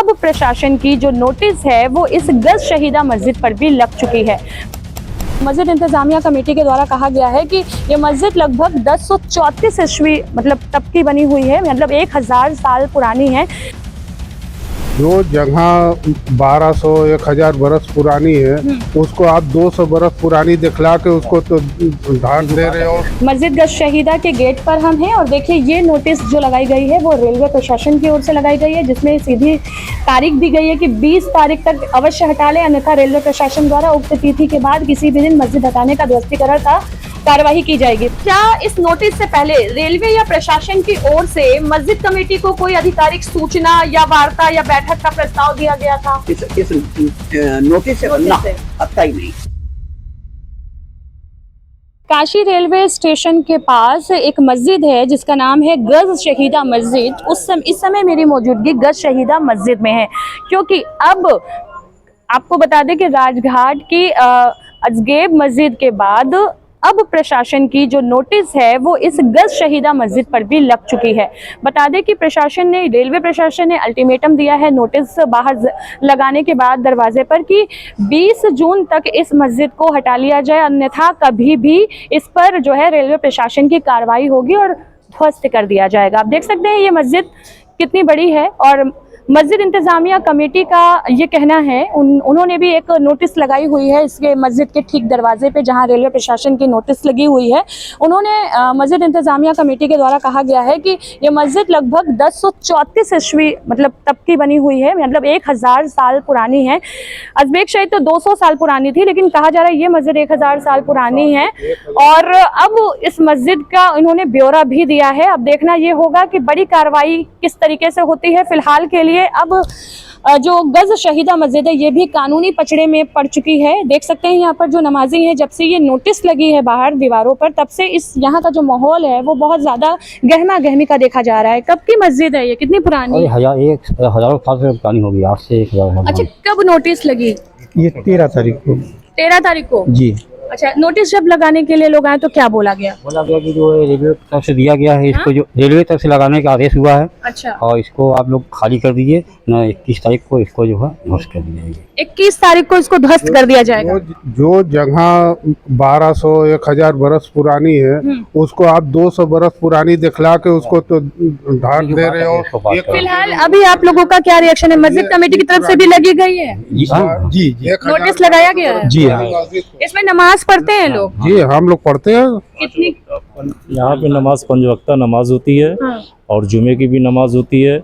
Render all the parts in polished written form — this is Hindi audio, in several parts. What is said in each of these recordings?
अब प्रशासन की जो नोटिस है वो इस गज शहीदा मस्जिद पर भी लग चुकी है। मस्जिद इंतजामिया कमेटी के द्वारा कहा गया है कि ये मस्जिद लगभग 1034 ईस्वी मतलब तब की बनी हुई है, मतलब 1000 साल पुरानी है। जो जगह 1200 1000 बरस पुरानी है उसको आप 200 बरस पुरानी दिखला के उसको तो ढांक दे रहे हो। मस्जिद गज शहीदा के गेट पर हम हैं और देखिए ये नोटिस जो लगाई गई है वो रेलवे प्रशासन की ओर से लगाई गई है, जिसमें सीधी तारीख दी गई है कि 20 तारीख तक अवश्य हटा लें, अन्यथा रेलवे प्रशासन द्वारा उक्त तिथि के बाद किसी भी दिन मस्जिद हटाने का ध्वस्तीकरण का कार्यवाही की जाएगी। क्या इस नोटिस से पहले रेलवे या प्रशासन की ओर से मस्जिद कमेटी को कोई आधिकारिक सूचना या वार्ता या बैठक का प्रस्ताव दिया गया था? इस नोटिस से पता ही नहीं। काशी रेलवे स्टेशन के पास एक मस्जिद है जिसका नाम है गज शहीदा मस्जिद। इस समय मेरी मौजूदगी गज शहीदा मस्जिद में है, क्योंकि अब आपको बता दें कि राजघाट की अजगेब मस्जिद के बाद अब प्रशासन की जो नोटिस है वो इस गज शहीदा मस्जिद पर भी लग चुकी है। बता दें कि रेलवे प्रशासन ने अल्टीमेटम दिया है नोटिस बाहर लगाने के बाद दरवाजे पर कि 20 जून तक इस मस्जिद को हटा लिया जाए, अन्यथा कभी भी इस पर जो है रेलवे प्रशासन की कार्रवाई होगी और ध्वस्त कर दिया जाएगा। आप देख सकते हैं ये मस्जिद कितनी बड़ी है और मस्जिद इंतजामिया कमेटी का ये कहना है, उन्होंने भी एक नोटिस लगाई हुई है इसके मस्जिद के ठीक दरवाजे पे जहां रेलवे प्रशासन की नोटिस लगी हुई है। उन्होंने मस्जिद इंतजामिया कमेटी के द्वारा कहा गया है कि ये मस्जिद लगभग 1034 ईस्वी मतलब तब की बनी हुई है, मतलब 1000 साल पुरानी है। अजमेर शहीद तो 200 साल पुरानी थी, लेकिन कहा जा रहा है ये मस्जिद 1000 साल पुरानी है। और अब इस मस्जिद का इन्होंने ब्यौरा भी दिया है। अब देखना ये होगा कि बड़ी कार्रवाई किस तरीके से होती है। फिलहाल के लिए अब जो गज शहीदा मस्जिद है ये भी कानूनी पचड़े में पड़ चुकी है। देख सकते हैं यहाँ पर जो नमाजी हैं, जब से ये नोटिस लगी है बाहर दीवारों पर तब से इस यहाँ का जो माहौल है वो बहुत ज्यादा गहमा गहमी का देखा जा रहा है। कब की मस्जिद है ये, कितनी पुरानी? हजारों साल से पुरानी होगी, 8 से 1000 साल। अच्छा, कब नोटिस लगी? ये 13 तारीख को। 13 तारीख को जी। अच्छा, नोटिस जब लगाने के लिए लोग आए तो क्या बोला गया? बोला गया कि जो रेलवे तरफ से दिया गया है इसको, जो रेलवे तरफ से लगाने का आदेश हुआ है। अच्छा। और इसको आप लोग खाली कर दीजिए ना, 21 तारीख को इसको जो है ध्वस्त कर दिया जाएगा। 21 तारीख को इसको ध्वस्त कर दिया जाएगा। जो जगह 1200 1000 बरस पुरानी है उसको आप 200 बरस पुरानी दिखला के उसको तो ढांक दे रहे हो। फिलहाल अभी आप लोगों का क्या रिएक्शन है? मस्जिद कमेटी की तरफ से भी लगी गई है? जी। नोटिस लगाया गया है? जी हाँ। इसमें नमाज पढ़ते हैं लोग? जी, हम लोग पढ़ते हैं। कितनी? यहाँ पे नमाज 5 वक्ता नमाज होती है। हाँ। और जुमे की भी नमाज होती है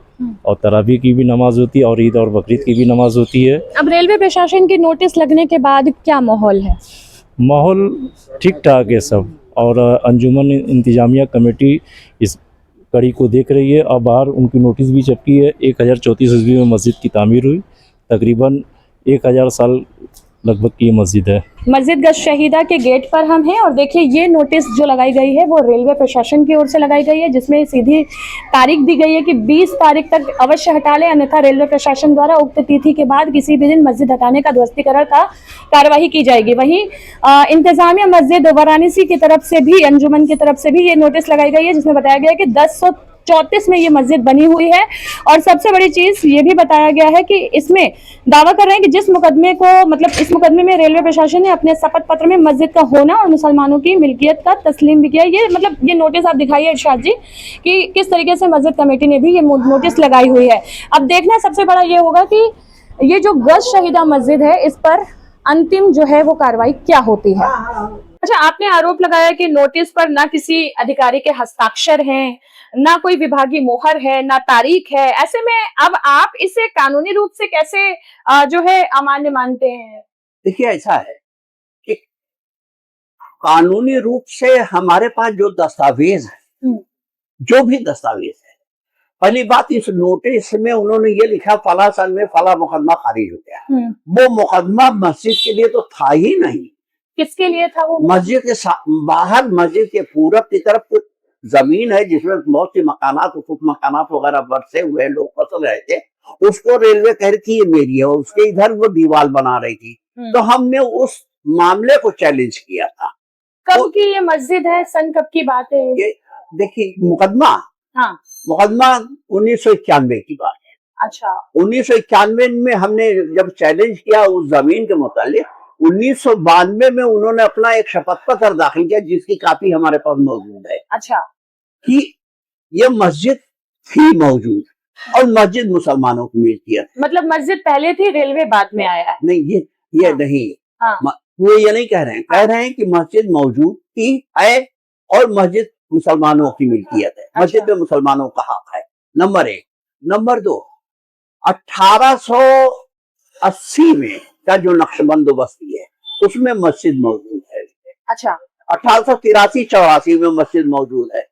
और तरावी की भी नमाज होती है और ईद और बकरीद की भी नमाज होती है। अब रेलवे प्रशासन की नोटिस लगने के बाद क्या माहौल है? माहौल ठीक ठाक है सब, और अंजुमन इंतजामिया कमेटी इस कड़ी को देख रही है। और बाहर उनकी नोटिस भी छपी है। 1034 ईस्वी में मस्जिद की तामीर हुई, तकरीबन 1000 साल लगभग की मस्जिद है। मस्जिद गज शहीदा के गेट पर हम हैं और देखिए ये नोटिस जो लगाई गई है वो रेलवे प्रशासन की ओर से लगाई गई है, जिसमें सीधी तारीख दी गई है कि 20 तारीख तक अवश्य हटा लें, अन्यथा रेलवे प्रशासन द्वारा उक्त तिथि के बाद किसी भी दिन मस्जिद हटाने का ध्वस्तीकरण का कार्यवाही की जाएगी। वहीं इंतजामिया मस्जिद वाराणसी की तरफ से भी, अंजुमन की तरफ से भी ये नोटिस लगाई गई है, जिसमें बताया गया है कि 1034 में ये मस्जिद बनी हुई है। और सबसे बड़ी चीज ये भी बताया गया है कि इसमें दावा कर रहे हैं कि जिस मुकदमे को, मतलब इस मुकदमे में रेलवे प्रशासन ने अपने शपथ पत्र में मस्जिद का होना और मुसलमानों की मिल्कियत का तस्लीम भी किया। ये मतलब ये नोटिस आप दिखाइए इरशाद जी कि किस तरीके से मस्जिद कमेटी ने भी ये नोटिस लगाई हुई है। अब देखना सबसे बड़ा ये होगा कि ये जो गज शहीदा मस्जिद है इस पर अंतिम जो है वो कार्रवाई क्या होती है। अच्छा, आपने आरोप लगाया कि नोटिस पर ना किसी अधिकारी के हस्ताक्षर हैं, ना कोई विभागीय मोहर है, ना तारीख है। ऐसे में अब आप इसे कानूनी रूप से कैसे जो है अमान्य मानते हैं? देखिए, ऐसा है कि कानूनी रूप से हमारे पास जो दस्तावेज है, जो भी दस्तावेज है, पहली बात इस नोटिस में उन्होंने ये लिखा फला साल में फला मुकदमा खारिज हो गया। वो मुकदमा मस्जिद के लिए तो था ही नहीं। किसके लिए था वो? मस्जिद के बाहर, मस्जिद के पूरब की तरफ जमीन है जिसमें बहुत सी मकानात वगैरह बरसे हुए लोग फसल रहे थे, उसको रेलवे कह रही थी ये मेरी है, और उसके इधर वो दीवार बना रही थी। तो हमने उस मामले को चैलेंज किया था। कब की ये मस्जिद है? सन कब की बात है? ये देखिए मुकदमा, हाँ, मुकदमा 1991 की बात है। अच्छा 1991 में हमने जब चैलेंज किया उस जमीन के मुतालिक, 1992 में उन्होंने अपना एक शपथ पत्र दाखिल किया जिसकी कापी हमारे पास मौजूद है अच्छा कि ये मस्जिद थी मौजूद और मस्जिद मुसलमानों की मिल्कियत है। मतलब मस्जिद पहले थी, रेलवे बाद में आया है। नहीं ये हाँ। नहीं, हाँ। वो ये नहीं कह रहे हैं, कह रहे हैं कि मस्जिद मौजूद थी है और मस्जिद मुसलमानों की मिल्कियत है, मस्जिद में मुसलमानों का हक है। नंबर 1। नंबर 2, 1880 में का जो नक्शबंदोबस्ती है उसमें मस्जिद मौजूद है। अच्छा 1883-84 में मस्जिद मौजूद है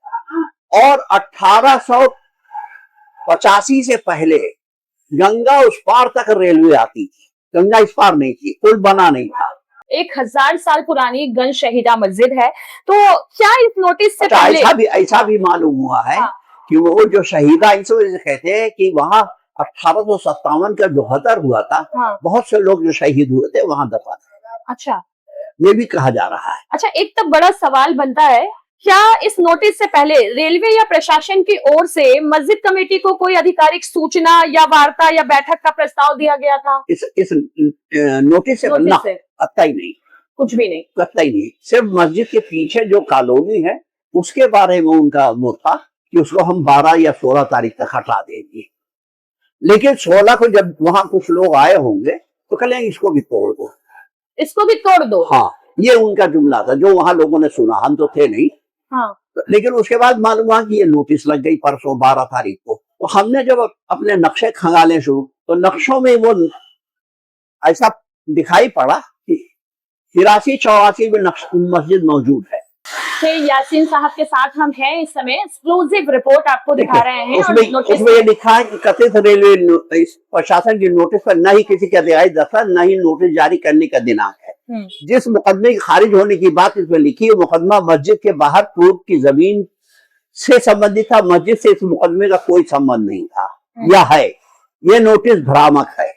और 1885 से पहले गंगा उस पार तक रेलवे आती थी, गंगा इस पार नहीं थी, पुल बना नहीं था। 1000 साल पुरानी गंज शहीदा मस्जिद है। तो क्या इस नोटिस से अच्छा, पहले ऐसा भी मालूम हुआ है हाँ। कि वो जो शहीदा, इस वजह से कहते हैं कि वहाँ 1857 का जो गदर हुआ था, हाँ। बहुत से लोग जो शहीद हुए थे वहां दफा थे, अच्छा ये भी कहा जा रहा है। अच्छा, एक तब बड़ा सवाल बनता है, क्या इस नोटिस से पहले रेलवे या प्रशासन की ओर से मस्जिद कमेटी को कोई आधिकारिक सूचना या वार्ता या बैठक का प्रस्ताव दिया गया था? इस नोटिस से नोटिस से कतई नहीं, कुछ भी नहीं। कतई नहीं। सिर्फ मस्जिद के पीछे जो कॉलोनी है उसके बारे में उनका वो था कि उसको हम 12 या 16 तारीख तक हटा देंगे, लेकिन 16 को जब वहां कुछ लोग आए होंगे तो कहेंगे इसको भी तोड़ दो, इसको भी तोड़ दो। हाँ, ये उनका जुमला था जो वहां लोगों ने सुना, हम तो थे नहीं। हाँ। लेकिन उसके बाद मालूम हुआ कि ये नोटिस लग गई परसों 12 तारीख को। तो हमने जब अपने नक्शे खंगाले शुरू तो नक्शों में वो ऐसा दिखाई पड़ा कि 83-84 में मस्जिद मौजूद है। यासीन साहब के साथ हम हैं इस समय, एक्सक्लूसिव रिपोर्ट आपको दिखा रहे हैं। उसमें ये लिखा है कि कथित रेलवे प्रशासन की नोटिस पर न ही किसी का रिहाई दफ्तर न ही नोटिस जारी करने का दिनांक है। जिस मुकदमे की खारिज होने की बात इसमें लिखी है, मुकदमा मस्जिद के बाहर पूर्व की जमीन से संबंधित था, मस्जिद से इस मुकदमे का कोई संबंध नहीं था। यह है, ये नोटिस भ्रामक है,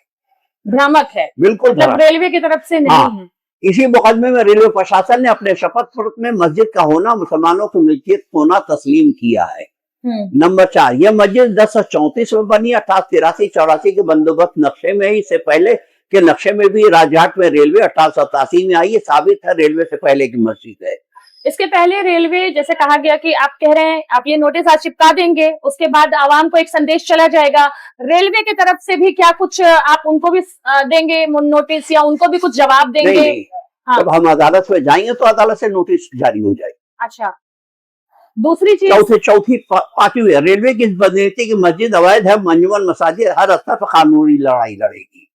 भ्रामक है, बिल्कुल मतलब रेलवे की तरफ से नहीं है। इसी मुकदमे में रेलवे प्रशासन ने अपने शपथ पत्र में मस्जिद का होना मुसलमानों की मिल्कियत होना तस्लीम किया है। नंबर 4, यह मस्जिद 1034 में बनी, 1883-84 के बंदोबस्त नक्शे में ही, इससे पहले के नक्शे में भी राजघाट में रेलवे 1887 में आई, ये साबित है रेलवे से पहले की मस्जिद है। इसके पहले रेलवे, जैसे कहा गया कि आप कह रहे हैं आप ये नोटिस आज चिपका देंगे, उसके बाद आवाम को एक संदेश चला जाएगा, रेलवे की तरफ से भी क्या कुछ आप उनको भी देंगे नोटिस या उनको भी कुछ जवाब देंगे? नहीं। हाँ। जब हम अदालत में जाएंगे तो अदालत से नोटिस जारी हो जाएगी। अच्छा, दूसरी चीज चौथी पार्टी हुई, रेलवे की बदनीति की मस्जिद अवैध है, मंजूमन मसाजिद हर स्तर पर कानूनी लड़ाई लड़ेगी,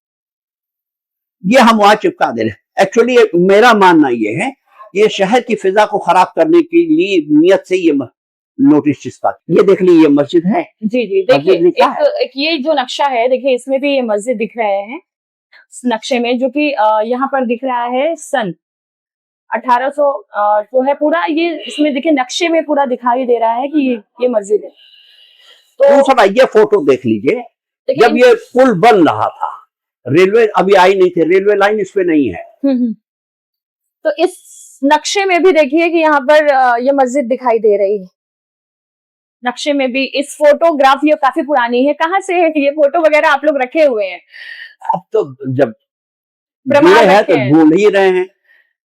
ये हम वहां चिपका दे रहे हैं। एक्चुअली मेरा मानना ये है, ये शहर की फिजा को खराब करने के लिए नियत से ये नोटिस चिपका। ये देख लीजिए मस्जिद है। जी जी, देखिए एक ये जो नक्शा है, देखिए इसमें भी ये मस्जिद दिख रहे हैं नक्शे में, जो कि यहाँ पर दिख रहा है सन 1800 जो है पूरा, ये इसमें देखिए नक्शे में पूरा दिखाई दे रहा है कि ये मस्जिद है। तो दूसरा ये फोटो देख लीजिए, जब ये पुल बन रहा था, रेलवे अभी आई नहीं थी, रेलवे लाइन इस पे नहीं है। तो इस नक्शे में भी देखिए कि यहाँ पर ये मस्जिद दिखाई दे रही है, नक्शे में भी। इस फोटोग्राफ ये काफी पुरानी है, कहाँ से है ये फोटो वगैरह आप लोग रखे हुए हैं? अब तो जब प्रमाण है तो ढूंढ ही रहे हैं,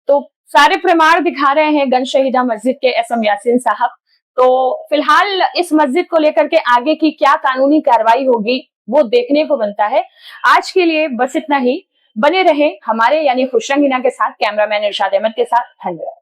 तो सारे प्रमाण दिखा रहे हैं गंज शहीदा मस्जिद के एसएम यासीन साहब। तो फिलहाल इस मस्जिद को लेकर के आगे की क्या कानूनी कार्रवाई होगी वो देखने को बनता है। आज के लिए बस इतना ही। बने रहे हमारे यानी खुशरंगीना के साथ, कैमरामैन इरशाद अहमद के साथ। धन्यवाद।